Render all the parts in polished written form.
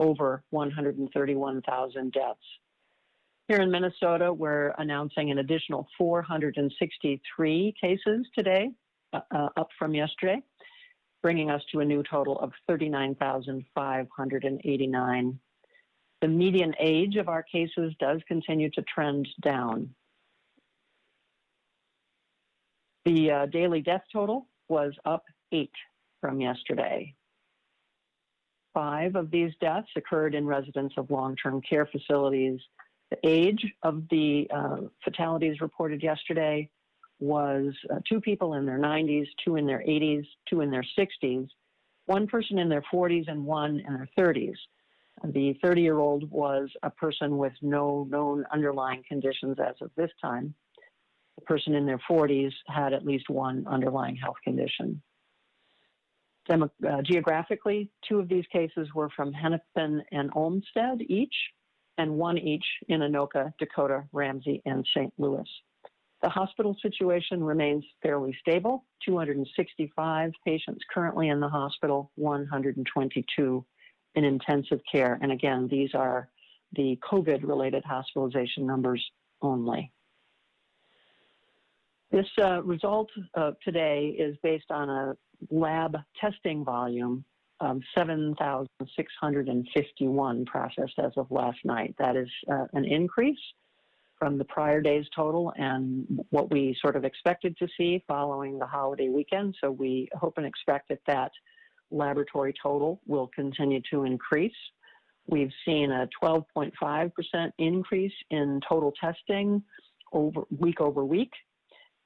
over 131,000 deaths. Here in Minnesota, we're announcing an additional 463 cases today, up from yesterday, bringing us to a new total of 39,589. The median age of our cases does continue to trend down. The daily death total was up 8 from yesterday. 5 of these deaths occurred in residents of long-term care facilities. The age of the fatalities reported yesterday was 2 people in their 90s, 2 in their 80s, 2 in their 60s, 1 person in their 40s, and 1 in their 30s. The 30-year-old was a person with no known underlying conditions as of this time. The person in their 40s had at least 1 underlying health condition. Geographically, 2 of these cases were from Hennepin and Olmsted each, and 1 each in Anoka, Dakota, Ramsey, and St. Louis. The hospital situation remains fairly stable. 265 patients currently in the hospital, 122 in intensive care. And again, these are the COVID-related hospitalization numbers only. This result today is based on a lab testing volume of 7,651 processed as of last night. That is an increase from the prior day's total and what we sort of expected to see following the holiday weekend. So we hope and expect that that laboratory total will continue to increase. We've seen a 12.5% increase in total testing over week,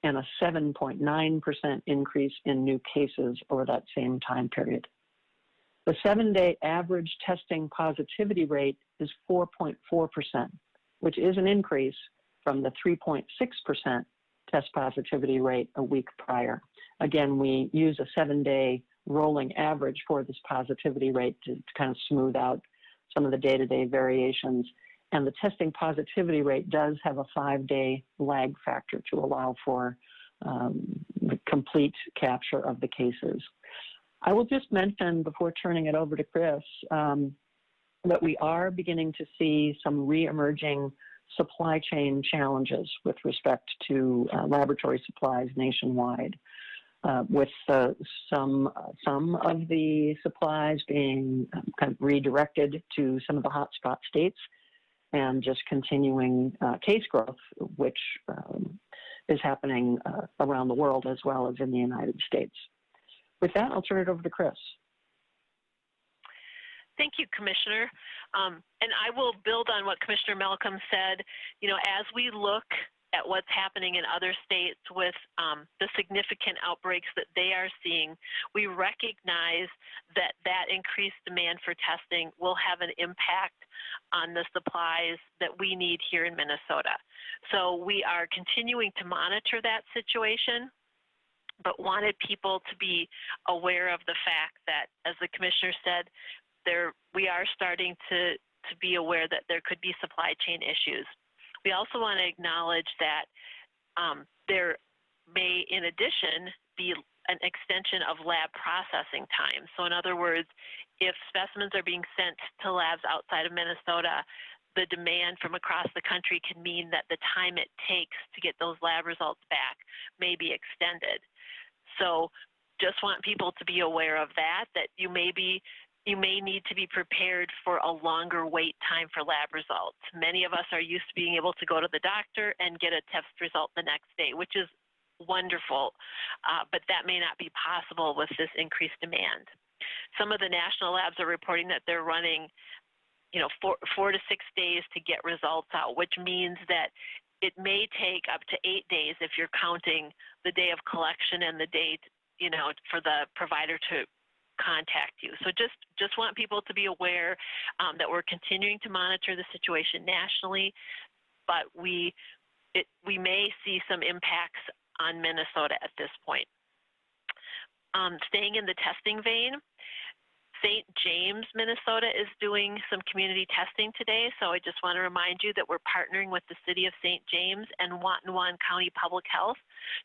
and a 7.9% increase in new cases over that same time period. The 7-day average testing positivity rate is 4.4%, which is an increase from the 3.6% test positivity rate a week prior. Again, we use a 7-day rolling average for this positivity rate to kind of smooth out some of the day-to-day variations. And the testing positivity rate does have a 5-day lag factor to allow for the complete capture of the cases. I will just mention before turning it over to Kris that we are beginning to see some re-emerging supply chain challenges with respect to laboratory supplies nationwide, with some of the supplies being kind of redirected to some of the hotspot states, and just continuing case growth, which is happening around the world as well as in the United States. With that, I'll turn it over to Kris. Thank you, Commissioner. And I will build on what Commissioner Malcolm said. You know, as we look at what's happening in other states with the significant outbreaks that they are seeing, we recognize that that increased demand for testing will have an impact on the supplies that we need here in Minnesota. So we are continuing to monitor that situation, but wanted people to be aware of the fact that, as the Commissioner said, we are starting to be aware that there could be supply chain issues. We also want to acknowledge that there may, in addition, be an extension of lab processing time. So in other words, if specimens are being sent to labs outside of Minnesota, the demand from across the country can mean that the time it takes to get those lab results back may be extended. So just want people to be aware of that, that you may need to be prepared for a longer wait time for lab results. Many of us are used to being able to go to the doctor and get a test result the next day, which is wonderful, but that may not be possible with this increased demand. Some of the national labs are reporting that they're running, 4 to 6 days to get results out, which means that it may take up to 8 days if you're counting the day of collection and the date, for the provider to contact you. So just want people to be aware that we're continuing to monitor the situation nationally, but we may see some impacts on Minnesota at this point. Staying in the testing vein, St. James, Minnesota is doing some community testing today, so I just want to remind you that we're partnering with the City of St. James and Watonwan County Public Health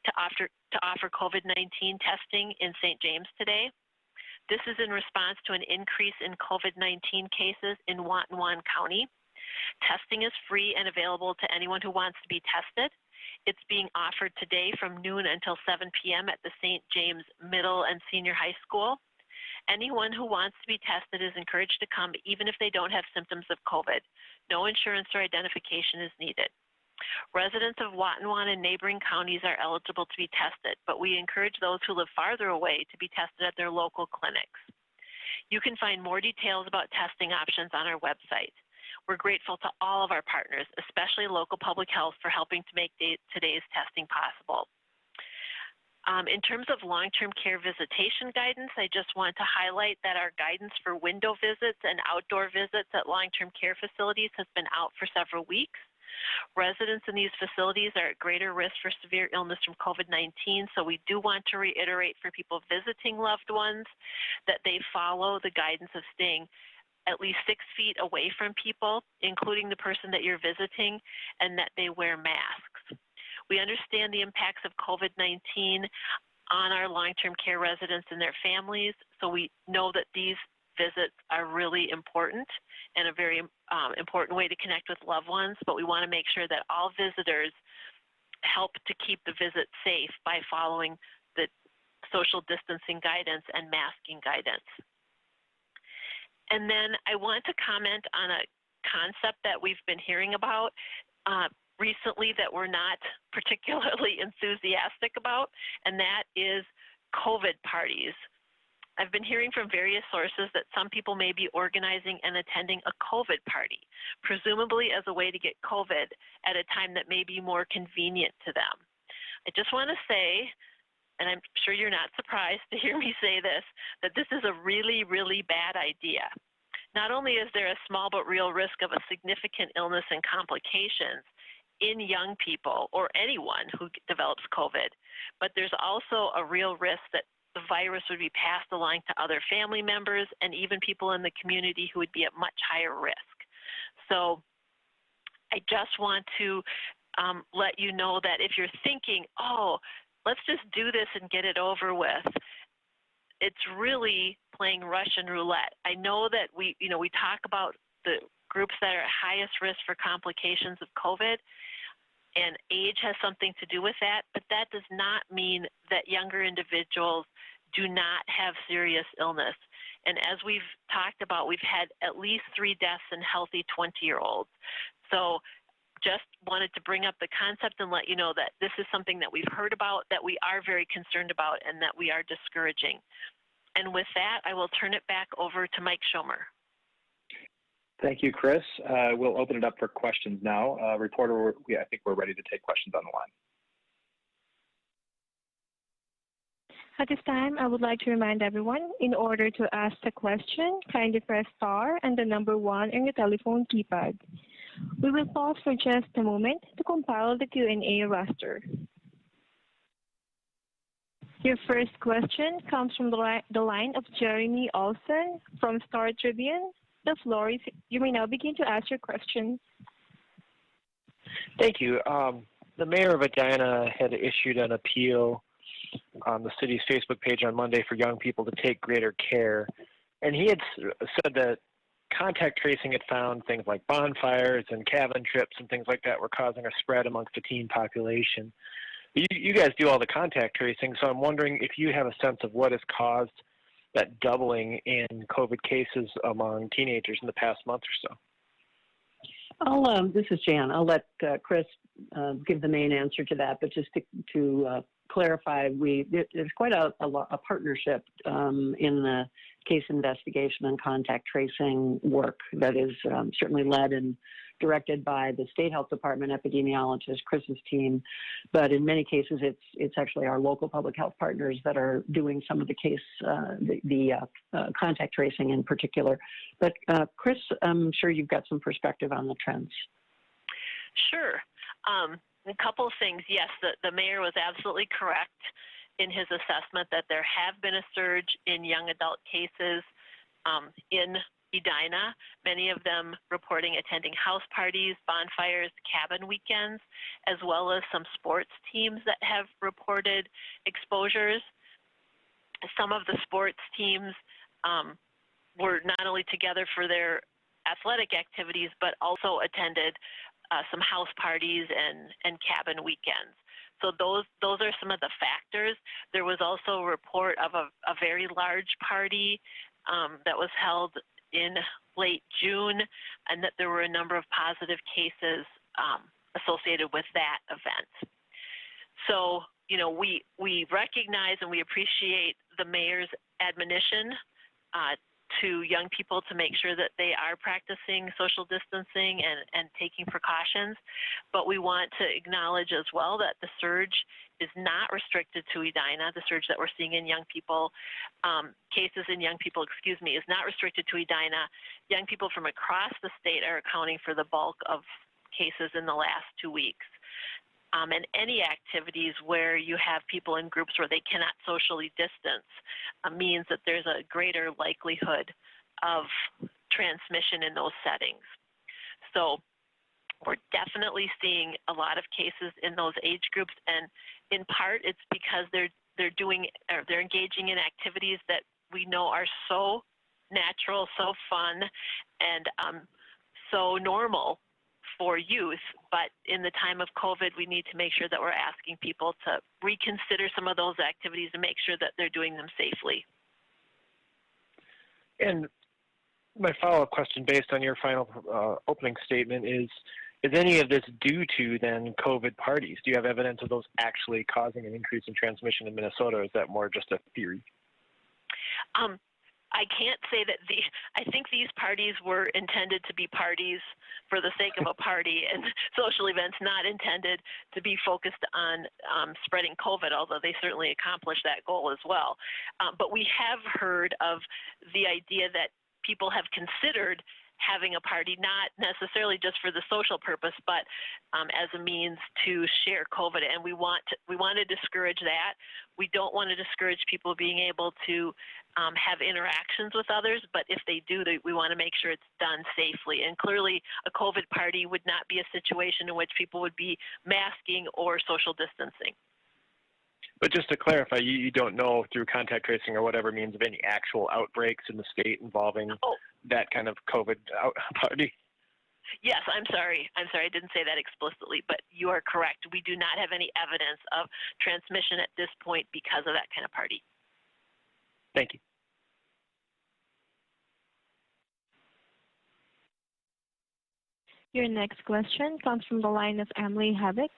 to offer COVID-19 testing in St. James today. This is in response to an increase in COVID-19 cases in Watonwan County. Testing is free and available to anyone who wants to be tested. It's being offered today from noon until 7 p.m. at the St. James Middle and Senior High School. Anyone who wants to be tested is encouraged to come even if they don't have symptoms of COVID. No insurance or identification is needed. Residents of Watonwan and neighboring counties are eligible to be tested, but we encourage those who live farther away to be tested at their local clinics. You can find more details about testing options on our website. We're grateful to all of our partners, especially local public health, for helping to make today's testing possible. In terms of long-term care visitation guidance, I just want to highlight that our guidance for window visits and outdoor visits at long-term care facilities has been out for several weeks. Residents in these facilities are at greater risk for severe illness from COVID-19, so we do want to reiterate for people visiting loved ones that they follow the guidance of staying at least 6 feet away from people, including the person that you're visiting, and that they wear masks. We understand the impacts of COVID-19 on our long-term care residents and their families, so we know that these visits are really important and a very important way to connect with loved ones, but we want to make sure that all visitors help to keep the visit safe by following the social distancing guidance and masking guidance. And then I want to comment on a concept that we've been hearing about recently that we're not particularly enthusiastic about, and that is COVID parties. I've been hearing from various sources that some people may be organizing and attending a COVID party, presumably as a way to get COVID at a time that may be more convenient to them. I just want to say, and I'm sure you're not surprised to hear me say this, that this is a really, really bad idea. Not only is there a small but real risk of a significant illness and complications in young people or anyone who develops COVID, but there's also a real risk that the virus would be passed along to other family members and even people in the community who would be at much higher risk. So I just want to let you know that if you're thinking, oh, let's just do this and get it over with, it's really playing Russian roulette. I know that we talk about the groups that are at highest risk for complications of COVID, and age has something to do with that, but that does not mean that younger individuals do not have serious illness. And as we've talked about, we've had at least 3 deaths in healthy 20-year-olds. So just wanted to bring up the concept and let you know that this is something that we've heard about, that we are very concerned about, and that we are discouraging. And with that, I will turn it back over to Mike Schomer. Thank you, Kris. We'll open it up for questions now. Reporter, I think we're ready to take questions on the line. At this time, I would like to remind everyone, in order to ask a question, kindly press star and the number 1 on your telephone keypad. We will pause for just a moment to compile the Q&A roster. Your first question comes from the line of Jeremy Olson from Star Tribune. The floor is, you may now begin to ask your question. Thank you. The mayor of Edina had issued an appeal on the city's Facebook page on Monday for young people to take greater care. And he had said that contact tracing had found things like bonfires and cabin trips and things like that were causing a spread amongst the teen population. You guys do all the contact tracing, so I'm wondering if you have a sense of what has caused that doubling in COVID cases among teenagers in the past month or so. This is Jan. I'll let Kris give the main answer to that, but just to clarify, there's quite a partnership in the case investigation and contact tracing work that is certainly led and directed by the State Health Department epidemiologist, Kris's team, but in many cases it's actually our local public health partners that are doing some of the case, contact tracing in particular. But Kris, I'm sure you've got some perspective on the trends. Sure. A couple of things. Yes, the mayor was absolutely correct in his assessment that there have been a surge in young adult cases in Edina, many of them reporting attending house parties, bonfires, cabin weekends, as well as some sports teams that have reported exposures. Some of the sports teams were not only together for their athletic activities, but also attended some house parties and cabin weekends. So those are some of the factors. There was also a report of a very large party that was held in late June, and that there were a number of positive cases associated with that event. So, you know, we recognize and we appreciate the mayor's admonition to young people to make sure that they are practicing social distancing and taking precautions. But we want to acknowledge as well that the surge is not restricted to Edina. The surge that we're seeing in young people, cases in young people, is not restricted to Edina. Young people from across the state are accounting for the bulk of cases in the last 2 weeks. And any activities where you have people in groups where they cannot socially distance means that there's a greater likelihood of transmission in those settings. So we're definitely seeing a lot of cases in those age groups, and in part it's because they're engaging in activities that we know are so natural, so fun, and so normal for youth. But in the time of COVID, we need to make sure that we're asking people to reconsider some of those activities and make sure that they're doing them safely. And my follow-up question based on your final opening statement is any of this due to then COVID parties? Do you have evidence of those actually causing an increase in transmission in Minnesota, or is that more just a theory? I can't say that I think these parties were intended to be parties for the sake of a party, and social events not intended to be focused on spreading COVID, although they certainly accomplished that goal as well. But we have heard of the idea that people have considered having a party, not necessarily just for the social purpose, but as a means to share COVID. And we want to discourage that. We don't want to discourage people being able to have interactions with others, but if they do, we want to make sure it's done safely. And clearly, a COVID party would not be a situation in which people would be masking or social distancing. But just to clarify, you don't know through contact tracing or whatever means of any actual outbreaks in the state involving that kind of COVID party? Yes, I'm sorry. I didn't say that explicitly, but you are correct. We do not have any evidence of transmission at this point because of that kind of party. Thank you. Your next question comes from the line of Emily Havoc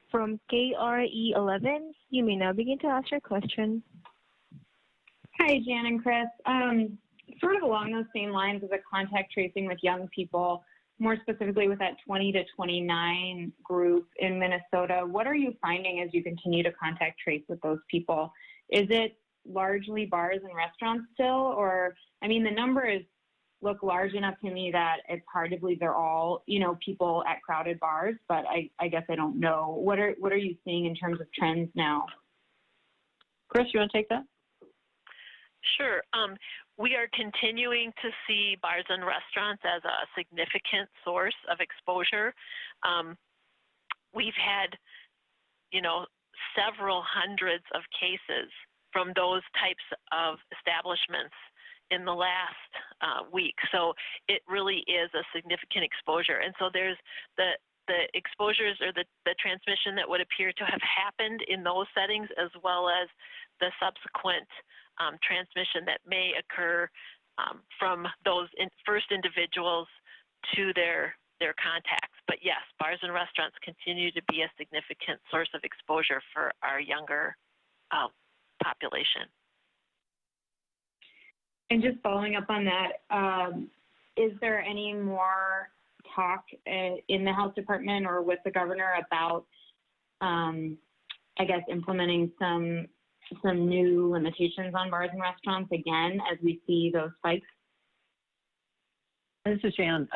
from KRE11. You may now begin to ask your question. Hi, Jan and Kris. Sort of along those same lines of the contact tracing with young people, more specifically with that 20 to 29 group in Minnesota, what are you finding as you continue to contact trace with those people? Is it largely bars and restaurants still, or, I mean, the numbers look large enough to me that it's hard to believe they're all, you know, people at crowded bars, but I guess I don't know. What are you seeing in terms of trends now? Kris, you want to take that? Sure. We are continuing to see bars and restaurants as a significant source of exposure. We've had, you know, several hundreds of cases from those types of establishments in the last week. So it really is a significant exposure. And so there's the exposures or the transmission that would appear to have happened in those settings, as well as the subsequent transmission that may occur from those first individuals to their contacts. But yes, bars and restaurants continue to be a significant source of exposure for our younger population. And just following up on that, is there any more talk in the Health Department or with the governor about, I guess, implementing some new limitations on bars and restaurants again as we see those spikes? This is Jan.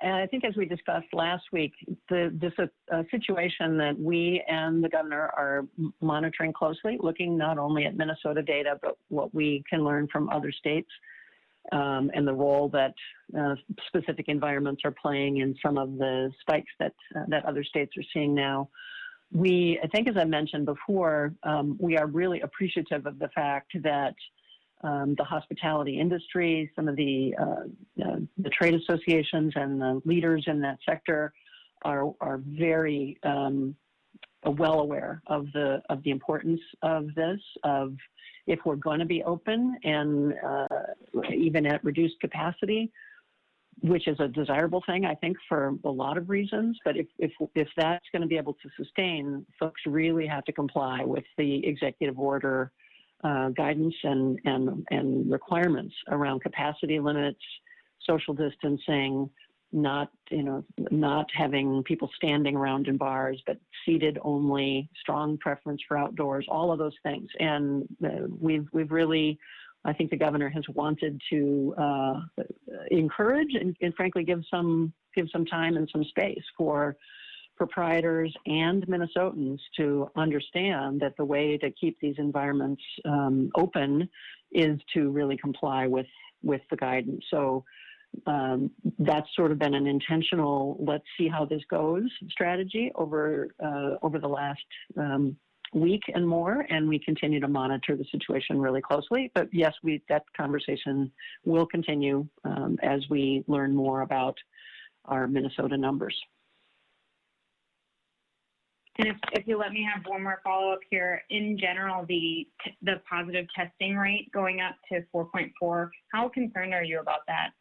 And I think as we discussed last week, this is a situation that we and the governor are monitoring closely, looking not only at Minnesota data, but what we can learn from other states and the role that specific environments are playing in some of the spikes that other states are seeing now. I think as I mentioned before, we are really appreciative of the fact that the hospitality industry, some of the trade associations and the leaders in that sector are very well aware of the importance of this, of if we're going to be open and even at reduced capacity, which is a desirable thing, I think, for a lot of reasons. But if that's going to be able to sustain, folks really have to comply with the executive order guidance and requirements around capacity limits, social distancing, not having people standing around in bars, but seated only, strong preference for outdoors, all of those things. And we've really, I think the governor has wanted to encourage and frankly give some time and some space for proprietors and Minnesotans to understand that the way to keep these environments open is to really comply with the guidance. So that's sort of been an intentional, let's see how this goes strategy over the last week and more, and we continue to monitor the situation really closely. But yes, that conversation will continue as we learn more about our Minnesota numbers. And if you let me have one more follow-up here, in general, the positive testing rate going up to 4.4, how concerned are you about that?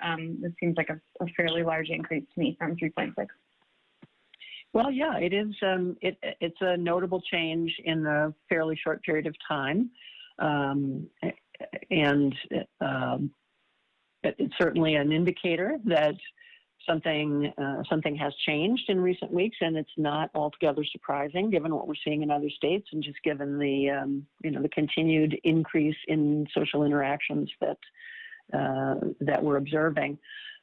This seems like a fairly large increase to me from 3.6. Well, yeah, it is. It's a notable change in a fairly short period of time, and it's certainly an indicator that something has changed in recent weeks, and it's not altogether surprising given what we're seeing in other states, and just given the the continued increase in social interactions that we're observing.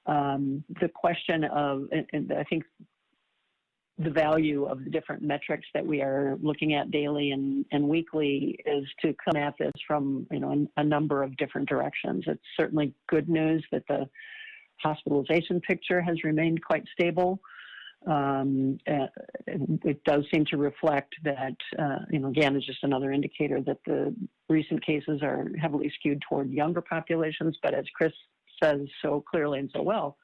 The question of, and I think the value of the different metrics that we are looking at daily and weekly is to come at this from a number of different directions. It's certainly good news that the hospitalization picture has remained quite stable. It does seem to reflect that, again, it's just another indicator that the recent cases are heavily skewed toward younger populations. But as Kris says so clearly and so well,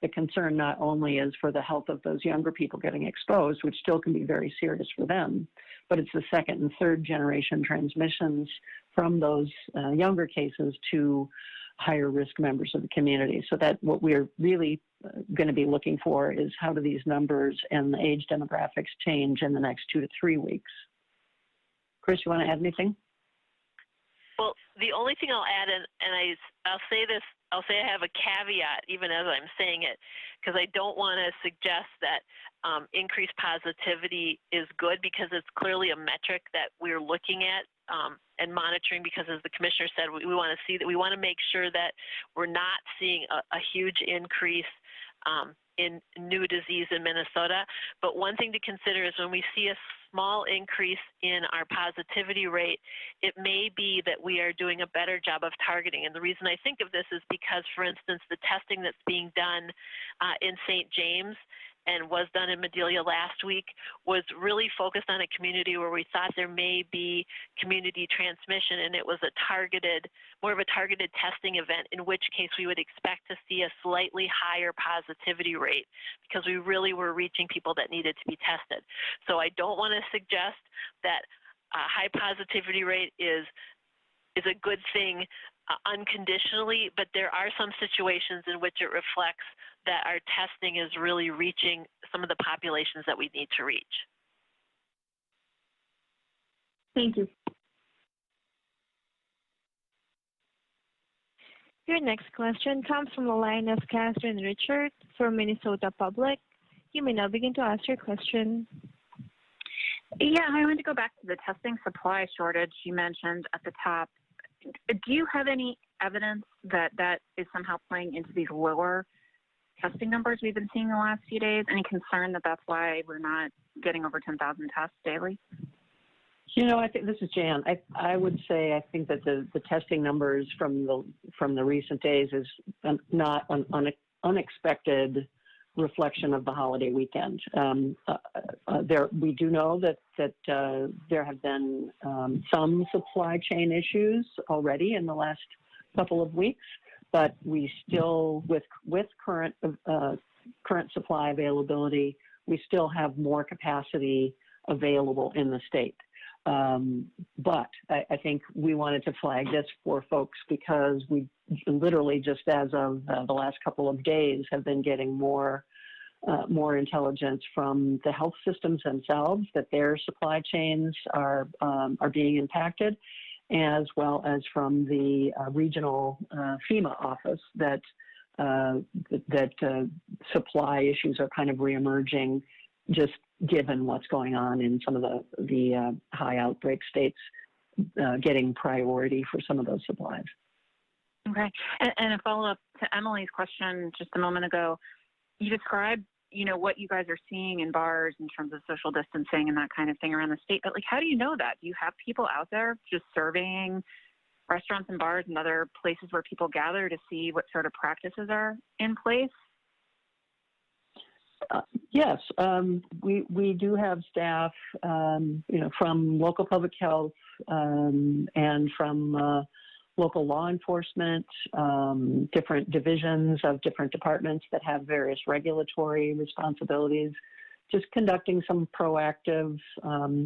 the concern not only is for the health of those younger people getting exposed, which still can be very serious for them, but it's the second and third generation transmissions from those younger cases to higher risk members of the community. So that what we're really going to be looking for is how do these numbers and the age demographics change in the next 2 to 3 weeks. Kris, you want to add anything? Well, the only thing I'll add, and I'll say this, I'll say I have a caveat even as I'm saying it, because I don't want to suggest that increased positivity is good, because it's clearly a metric that we're looking at and monitoring, because as the commissioner said, we want to see that, we want to make sure that we're not seeing a huge increase in new disease in Minnesota. But one thing to consider is when we see a small increase in our positivity rate, it may be that we are doing a better job of targeting. And the reason I think of this is because, for instance, the testing that's being done in St. James and was done in Medelia last week was really focused on a community where we thought there may be community transmission, and it was more of a targeted testing event, in which case we would expect to see a slightly higher positivity rate because we really were reaching people that needed to be tested. So I don't want to suggest that a high positivity rate is a good thing unconditionally, but there are some situations in which it reflects that our testing is really reaching some of the populations that we need to reach. Thank you. Your next question comes from the line of Catherine Richard from Minnesota Public. You may now begin to ask your question. Yeah, I want to go back to the testing supply shortage you mentioned at the top. Do you have any evidence that that is somehow playing into these lower testing numbers we've been seeing the last few days? Any concern that that's why we're not getting over 10,000 tests daily? I think, this is Jan. I would say I think that the testing numbers from the recent days is not an unexpected reflection of the holiday weekend. We do know that there have been some supply chain issues already in the last couple of weeks, but we still, with current supply availability, we still have more capacity available in the state. But I think we wanted to flag this for folks because we literally just as of the last couple of days have been getting more intelligence from the health systems themselves that their supply chains are being impacted, as well as from the regional FEMA office that supply issues are kind of reemerging, just given what's going on in some of the high outbreak states, getting priority for some of those supplies. Okay, and a follow-up to Emily's question just a moment ago, you described, what you guys are seeing in bars in terms of social distancing and that kind of thing around the state, but how do you know that? Do you have people out there just surveying restaurants and bars and other places where people gather to see what sort of practices are in place? Yes, we do have staff, from local public health and from local law enforcement, different divisions of different departments that have various regulatory responsibilities, just conducting some proactive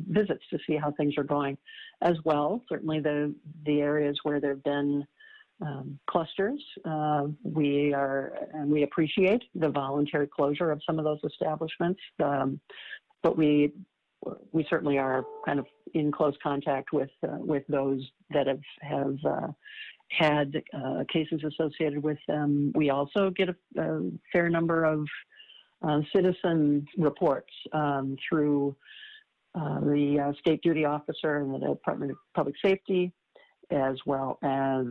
visits to see how things are going. As well, certainly the areas where there have been clusters, we appreciate the voluntary closure of some of those establishments, but we certainly are kind of in close contact with those that have had cases associated with them. We also get a fair number of citizen reports through the state duty officer and the Department of Public Safety, as well as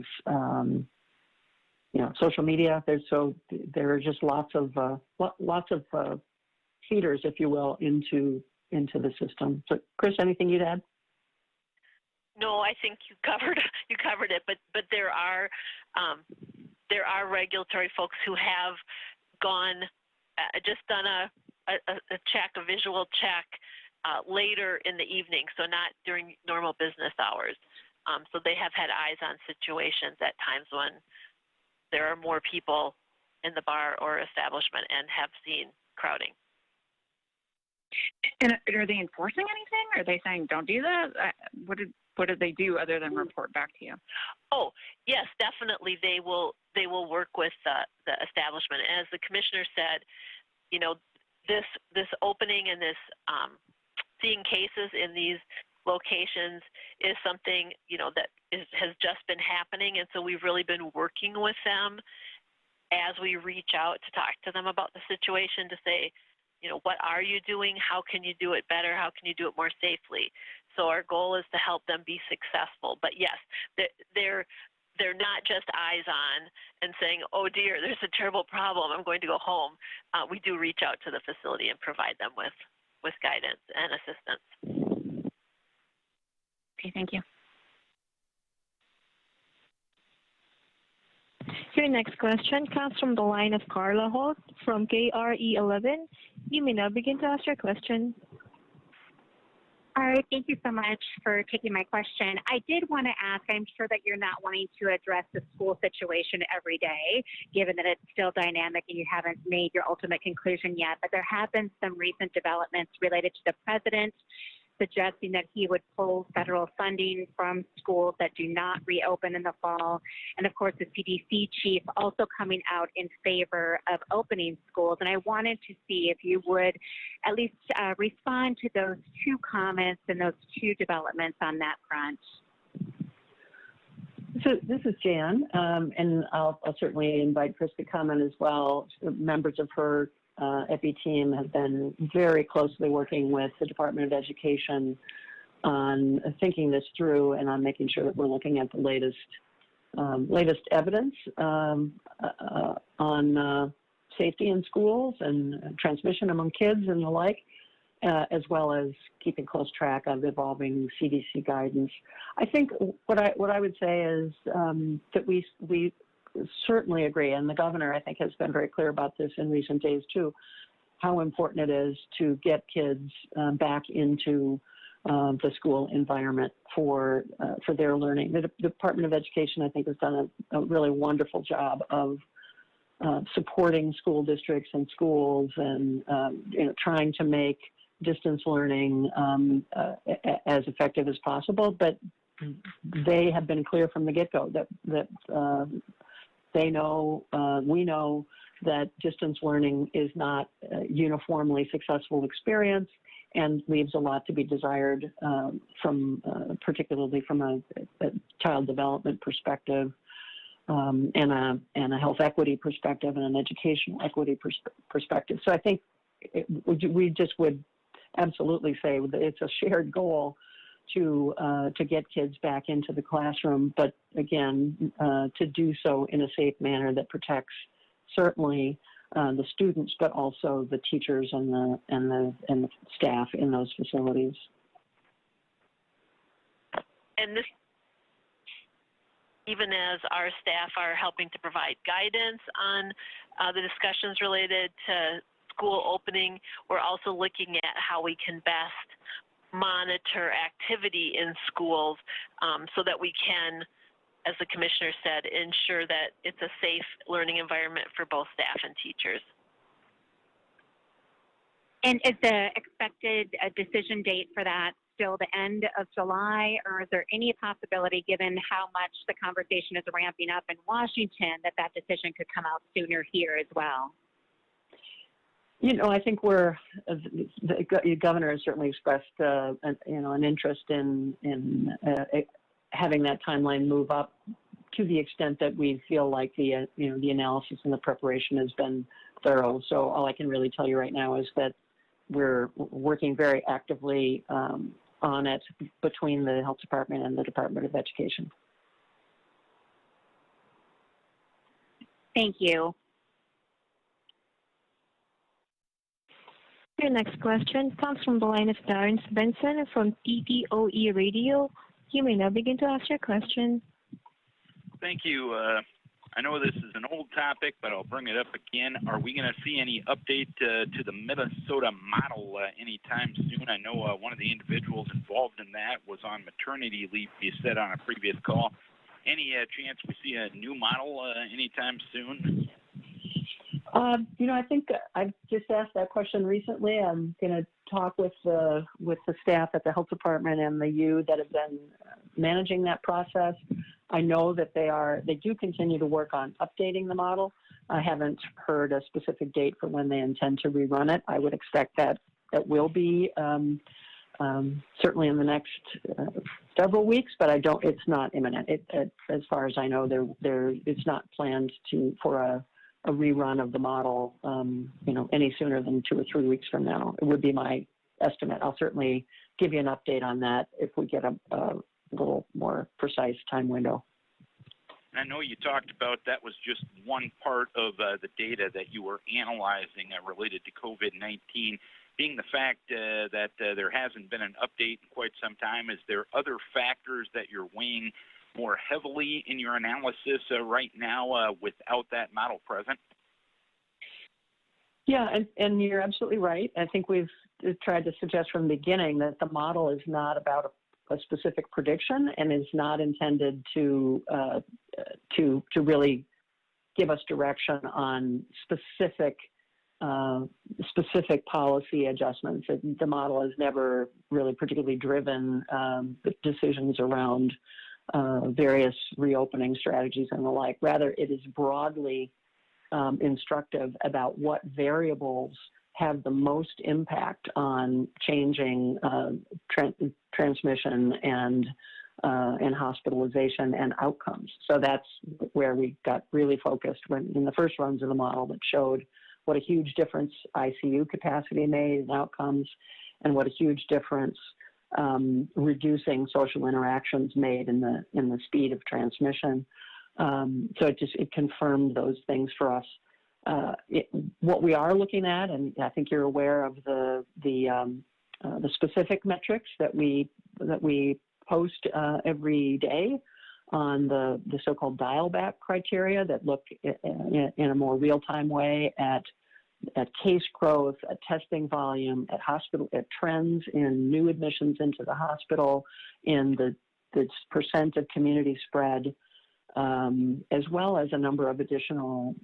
social media. There are just lots of feeders, if you will, into the system. So, Kris, anything you'd add? No, I think you covered it. But there are regulatory folks who have gone, just done a check, a visual check later in the evening, so not during normal business hours. So they have had eyes on situations at times when there are more people in the bar or establishment and have seen crowding. And are they enforcing anything? Are they saying don't do that? What did they do other than report back to you? Oh, yes, definitely. They will work with the establishment. As the commissioner said, this opening and this seeing cases in these locations is something that has just been happening, and so we've really been working with them as we reach out to talk to them about the situation to say, what are you doing? How can you do it better? How can you do it more safely? So our goal is to help them be successful. But yes, they're not just eyes on and saying, oh dear, there's a terrible problem, I'm going to go home. We do reach out to the facility and provide them with guidance and assistance. Okay, thank you. Your next question comes from the line of Carla Holt from KRE11. You may now begin to ask your question. All right, thank you so much for taking my question. I did want to ask, I'm sure that you're not wanting to address the school situation every day, given that it's still dynamic and you haven't made your ultimate conclusion yet, but there have been some recent developments related to the president suggesting that he would pull federal funding from schools that do not reopen in the fall. And of course, the CDC chief also coming out in favor of opening schools. And I wanted to see if you would at least respond to those two comments and those two developments on that front. So this is Jan, and I'll certainly invite Kris to comment as well. Members of her EPI team have been very closely working with the Department of Education on thinking this through and on making sure that we're looking at the latest evidence on safety in schools and transmission among kids and the like, as well as keeping close track of evolving CDC guidance. I think what I would say is that we certainly agree, and the governor, I think, has been very clear about this in recent days too, how important it is to get kids back into the school environment for their learning. The Department of Education, I think, has done a really wonderful job of supporting school districts and schools, and trying to make distance learning as effective as possible. But they have been clear from the get-go that they know, we know, that distance learning is not a uniformly successful experience and leaves a lot to be desired, particularly from a child development perspective, and a health equity perspective, and an educational equity perspective. So I think we just would absolutely say that it's a shared goal to get kids back into the classroom, but again, to do so in a safe manner that protects certainly the students, but also the teachers and the staff in those facilities. And this, even as our staff are helping to provide guidance on the discussions related to school opening, we're also looking at how we can best monitor activity in schools so that we can, as the commissioner said, ensure that it's a safe learning environment for both staff and teachers. And is the expected decision date for that still the end of July, or is there any possibility, given how much the conversation is ramping up in Washington, that that decision could come out sooner here as well? I think the governor has certainly expressed, an interest in having that timeline move up to the extent that we feel like the analysis and the preparation has been thorough. So all I can really tell you right now is that we're working very actively on it between the Health Department and the Department of Education. Thank you. Your next question comes from the line of Darren Benson from TTOE Radio. You may now begin to ask your question. Thank you. I know this is an old topic, but I'll bring it up again. Are we going to see any update to the Minnesota model anytime soon? I know one of the individuals involved in that was on maternity leave, you said on a previous call. Any chance we see a new model anytime soon? I think I've just asked that question recently. I'm going to talk with the staff at the Health Department and the U that have been managing that process. I know that they do continue to work on updating the model. I haven't heard a specific date for when they intend to rerun it. I would expect that will be certainly in the next several weeks, but it's not imminent. As far as I know, it's not planned for a rerun of the model, any sooner than 2 or 3 weeks from now. It would be my estimate. I'll certainly give you an update on that if we get a little more precise time window. I know you talked about that was just one part of the data that you were analyzing related to COVID-19. Being the fact that there hasn't been an update in quite some time, is there other factors that you're weighing more heavily in your analysis right now without that model present? Yeah, and you're absolutely right. I think we've tried to suggest from the beginning that the model is not about a specific prediction and is not intended to really give us direction on specific policy adjustments. The model has never really particularly driven decisions around various reopening strategies and the like. Rather, it is broadly instructive about what variables have the most impact on changing transmission and hospitalization and outcomes. So that's where we got really focused in the first runs of the model that showed what a huge difference ICU capacity made in outcomes, and what a huge difference reducing social interactions made in the speed of transmission. So it confirmed those things for us. What we are looking at, and I think you're aware of the specific metrics that we post every day on the so-called dial-back criteria that look in a more real-time way at at case growth, at testing volume, at hospital, at trends in new admissions into the hospital, in the percent of community spread, as well as a number of additional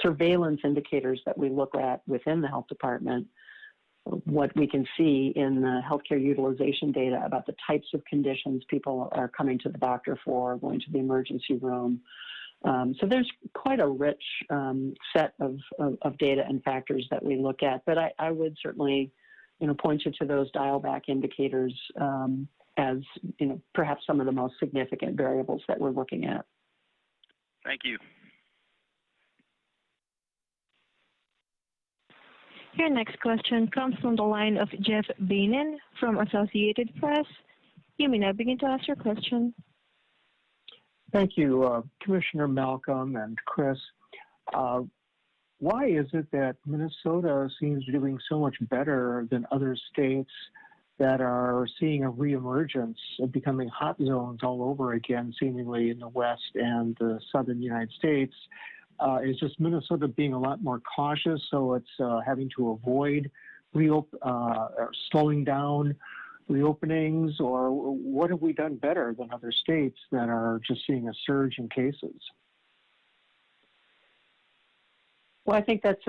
surveillance indicators that we look at within the health department. What we can see in the healthcare utilization data about the types of conditions people are coming to the doctor for, going to the emergency room. So there's quite a rich set of data and factors that we look at, but I would certainly, point you to those dial-back indicators as, perhaps some of the most significant variables that we're looking at. Thank you. Your next question comes from the line of Jeff Beenan from Associated Press. You may now begin to ask your question. Thank you, Commissioner Malcolm and Kris. Why is it that Minnesota seems to be doing so much better than other states that are seeing a reemergence of becoming hot zones all over again, seemingly in the West and the southern United States? Is just Minnesota being a lot more cautious, so it's having to avoid slowing down reopenings, or what have we done better than other states that are just seeing a surge in cases? Well, I think that's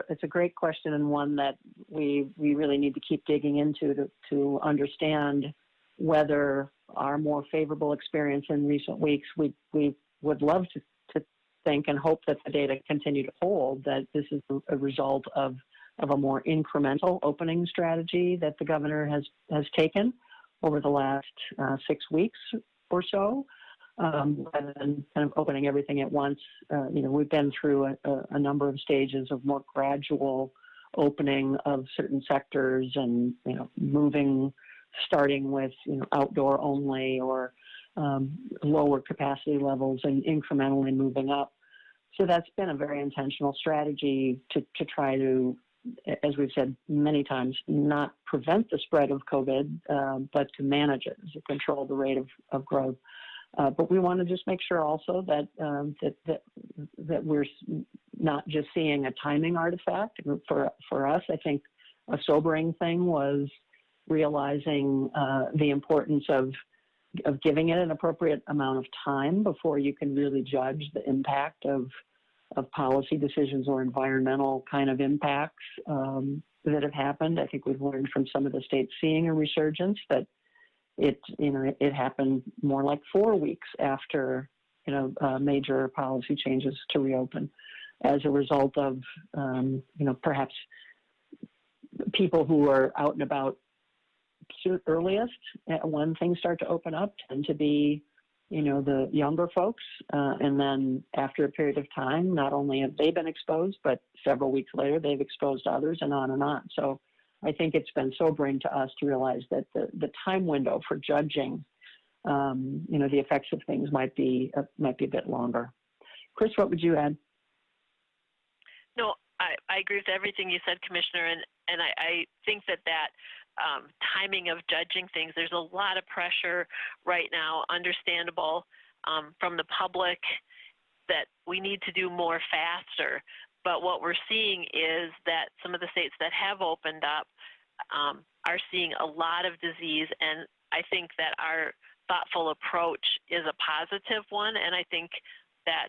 it's a great question, and one that we really need to keep digging into to understand whether our more favorable experience in recent weeks, we would love to think and hope that the data continue to hold, that this is a result of a more incremental opening strategy that the governor has taken over the last 6 weeks or so, rather than kind of opening everything at once. We've been through a number of stages of more gradual opening of certain sectors and, starting with, outdoor only or lower capacity levels and incrementally moving up. So that's been a very intentional strategy to try to, as we've said many times, not prevent the spread of COVID, but to manage it, to control the rate of growth. But we want to just make sure also that we're not just seeing a timing artifact. For us, I think a sobering thing was realizing the importance of giving it an appropriate amount of time before you can really judge the impact of policy decisions or environmental kind of impacts that have happened. I think we've learned from some of the states seeing a resurgence that it happened more like 4 weeks after major policy changes to reopen, as a result of perhaps people who are out and about earliest when things start to open up tend to be the younger folks, and then after a period of time, not only have they been exposed, but several weeks later they've exposed others, and on and on. So I think it's been sobering to us to realize that the time window for judging the effects of things might be a bit longer. Kris, what would you add? No, I agree with everything you said, Commissioner, and I think that timing of judging things, there's a lot of pressure right now, understandable, from the public, that we need to do more faster. But what we're seeing is that some of the states that have opened up are seeing a lot of disease, and I think that our thoughtful approach is a positive one, and I think that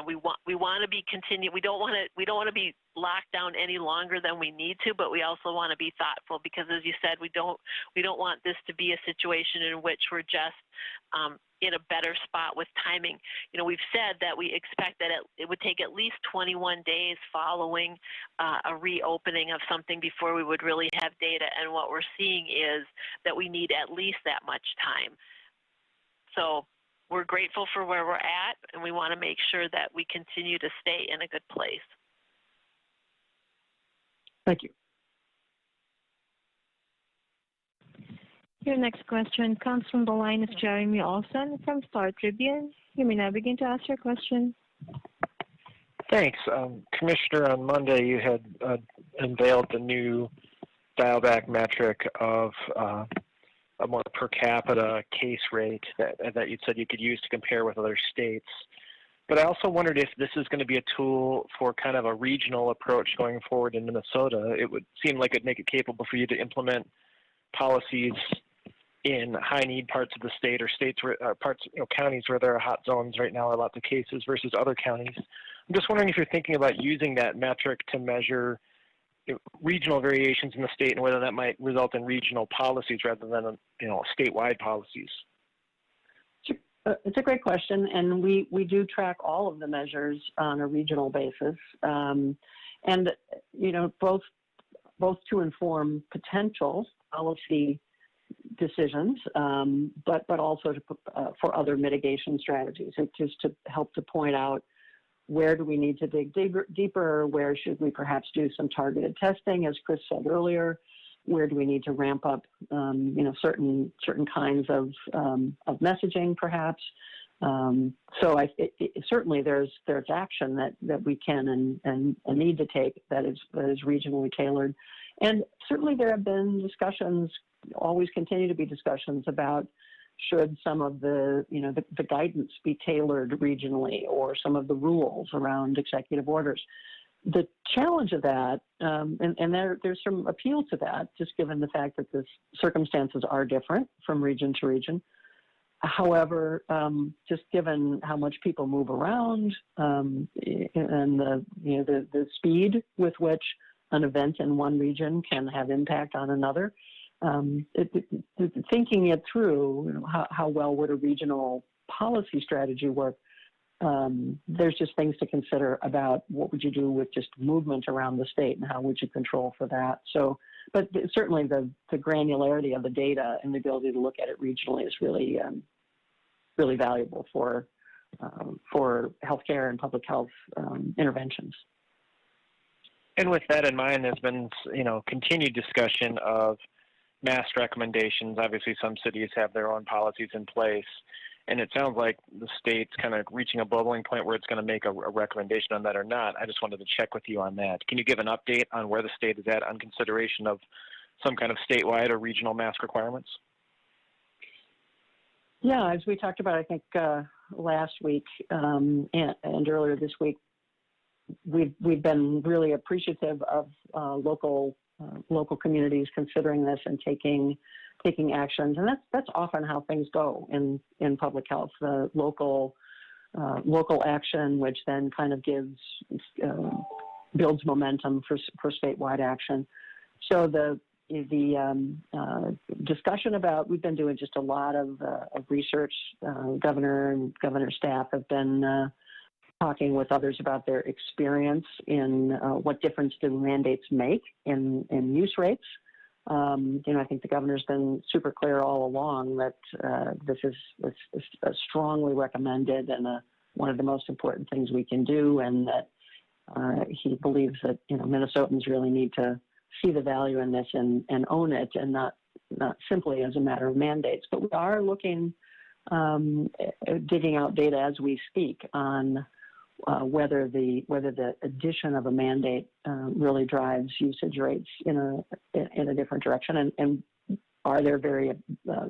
we want to be continued. We don't want to be locked down any longer than we need to, but we also want to be thoughtful, because, as you said, we don't want this to be a situation in which we're just in a better spot with timing. We've said that we expect that it would take at least 21 days following a reopening of something before we would really have data, and what we're seeing is that we need at least that much time. So we're grateful for where we're at, and we want to make sure that we continue to stay in a good place. Thank you. Your next question comes from the line of Jeremy Olson from Star Tribune. You may now begin to ask your question. Thanks. Commissioner, on Monday you had unveiled the new dial-back metric of a more per capita case rate that you said you could use to compare with other states. But I also wondered if this is going to be a tool for kind of a regional approach going forward in Minnesota. It would seem like it'd make it capable for you to implement policies in high-need parts of the state, or states where counties where there are hot zones right now, or lots of cases, versus other counties. I'm just wondering if you're thinking about using that metric to measure regional variations in the state, and whether that might result in regional policies rather than statewide policies. It's a great question, and we do track all of the measures on a regional basis, and both to inform potential policy decisions, but also for other mitigation strategies. It's just to help to point out, where do we need to dig deeper? Where should we perhaps do some targeted testing, as Kris said earlier? Where do we need to ramp up, certain kinds of messaging, perhaps? So certainly there's action that we can and need to take that is regionally tailored, and certainly there have been discussions, always continue to be discussions about should some of the guidance be tailored regionally, or some of the rules around executive orders. The challenge of that, and there's some appeal to that, just given the fact that the circumstances are different from region to region. However, just given how much people move around, and the speed with which an event in one region can have impact on another, thinking it through, how well would a regional policy strategy work? There's just things to consider about what would you do with just movement around the state, and how would you control for that. So, but certainly the granularity of the data and the ability to look at it regionally is really, really valuable for healthcare and public health interventions. And with that in mind, there's been continued discussion of mask recommendations. Obviously, some cities have their own policies in place, and it sounds like the state's kind of reaching a bubbling point where it's going to make a recommendation on that or not. I just wanted to check with you on that. Can you give an update on where the state is at on consideration of some kind of statewide or regional mask requirements? Yeah, as we talked about, I think last week and earlier this week, we've been really appreciative of local communities considering this and taking actions, and that's often how things go in public health. The local action, which then kind of builds momentum for statewide action. So the discussion about, we've been doing just a lot of research. Governor and governor staff have been talking with others about their experience in what difference do mandates make in use rates. I think the governor's been super clear all along that this is strongly recommended and one of the most important things we can do, and that he believes that Minnesotans really need to see the value in this and own it, and not simply as a matter of mandates. But we are looking, digging out data as we speak on whether the addition of a mandate really drives usage rates in a different direction, and are there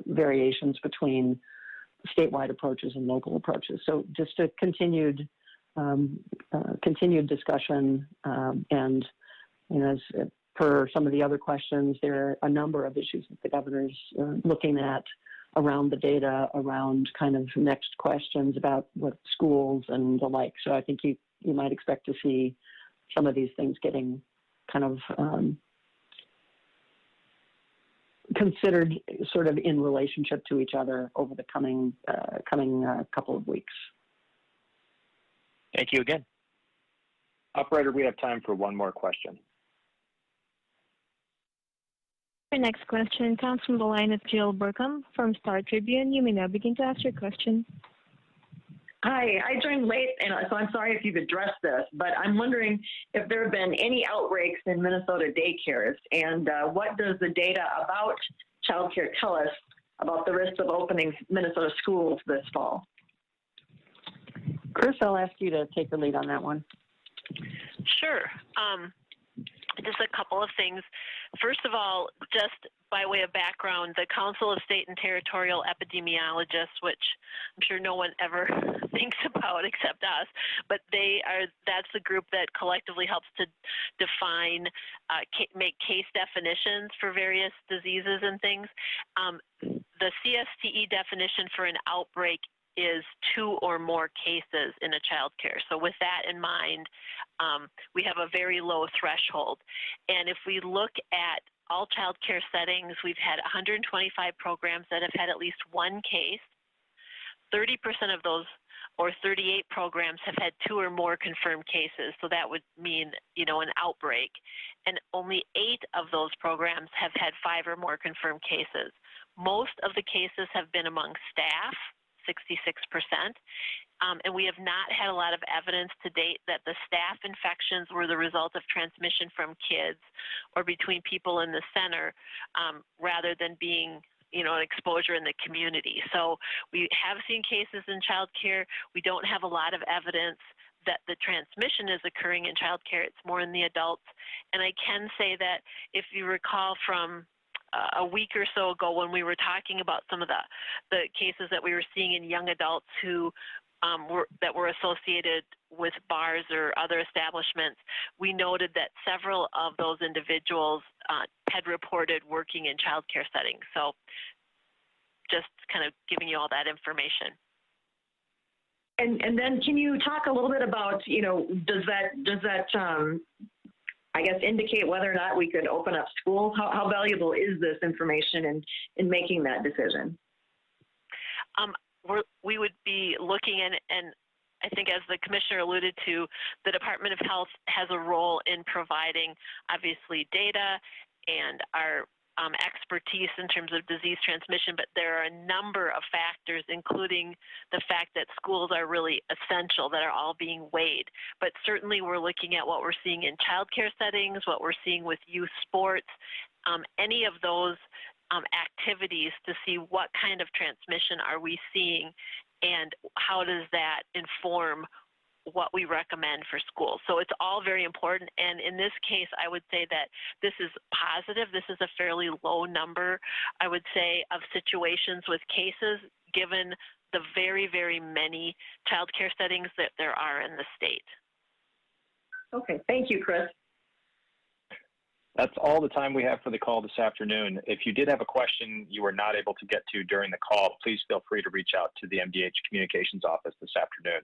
variations between statewide approaches and local approaches. So just a continued discussion, and as per some of the other questions, there are a number of issues that the governor's looking at around the data, around kind of next questions about what schools and the like. So I think you might expect to see some of these things getting kind of considered sort of in relationship to each other over the coming couple of weeks. Thank you again. Operator, we have time for one more question. Our next question comes from the line of Jill Burkham from Star Tribune. You may now begin to ask your question. Hi, I joined late, and so I'm sorry if you've addressed this, but I'm wondering if there have been any outbreaks in Minnesota daycares, and what does the data about childcare tell us about the risks of opening Minnesota schools this fall? Kris, I'll ask you to take the lead on that one. Sure. Just a couple of things. First of all, just by way of background, the Council of State and Territorial Epidemiologists, which I'm sure no one ever thinks about except us, but that's the group that collectively helps to define, make case definitions for various diseases and things. The CSTE definition for an outbreak is 2 or more cases in a child care. So with that in mind, we have a very low threshold. And if we look at all child care settings, we've had 125 programs that have had at least 1 case. 30% of those, or 38 programs, have had 2 or more confirmed cases. So that would mean, an outbreak. And only 8 of those programs have had 5 or more confirmed cases. Most of the cases have been among staff, 66%. And we have not had a lot of evidence to date that the staff infections were the result of transmission from kids or between people in the center, rather than being, an exposure in the community. So we have seen cases in child care. We don't have a lot of evidence that the transmission is occurring in child care. It's more in the adults. And I can say that if you recall from a week or so ago when we were talking about some of the cases that we were seeing in young adults who were associated with bars or other establishments, we noted that several of those individuals had reported working in child care settings. So just kind of giving you all that information. And then can you talk a little bit about, does that I guess indicate whether or not we could open up schools? How valuable is this information in making that decision? We would be looking and I think as the commissioner alluded to, the Department of Health has a role in providing obviously data and our expertise in terms of disease transmission, but there are a number of factors, including the fact that schools are really essential, that are all being weighed. But certainly we're looking at what we're seeing in childcare settings, what we're seeing with youth sports, any of those activities to see what kind of transmission are we seeing and how does that inform what we recommend for schools. So it's all very important. And in this case, I would say that this is positive. This is a fairly low number, I would say, of situations with cases, given the very, very many child care settings that there are in the state. Okay, thank you, Kris. That's all the time we have for the call this afternoon. If you did have a question you were not able to get to during the call, please feel free to reach out to the MDH Communications Office this afternoon.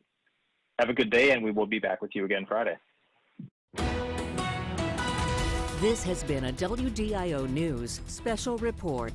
Have a good day, and we will be back with you again Friday. This has been a WDIO News Special Report.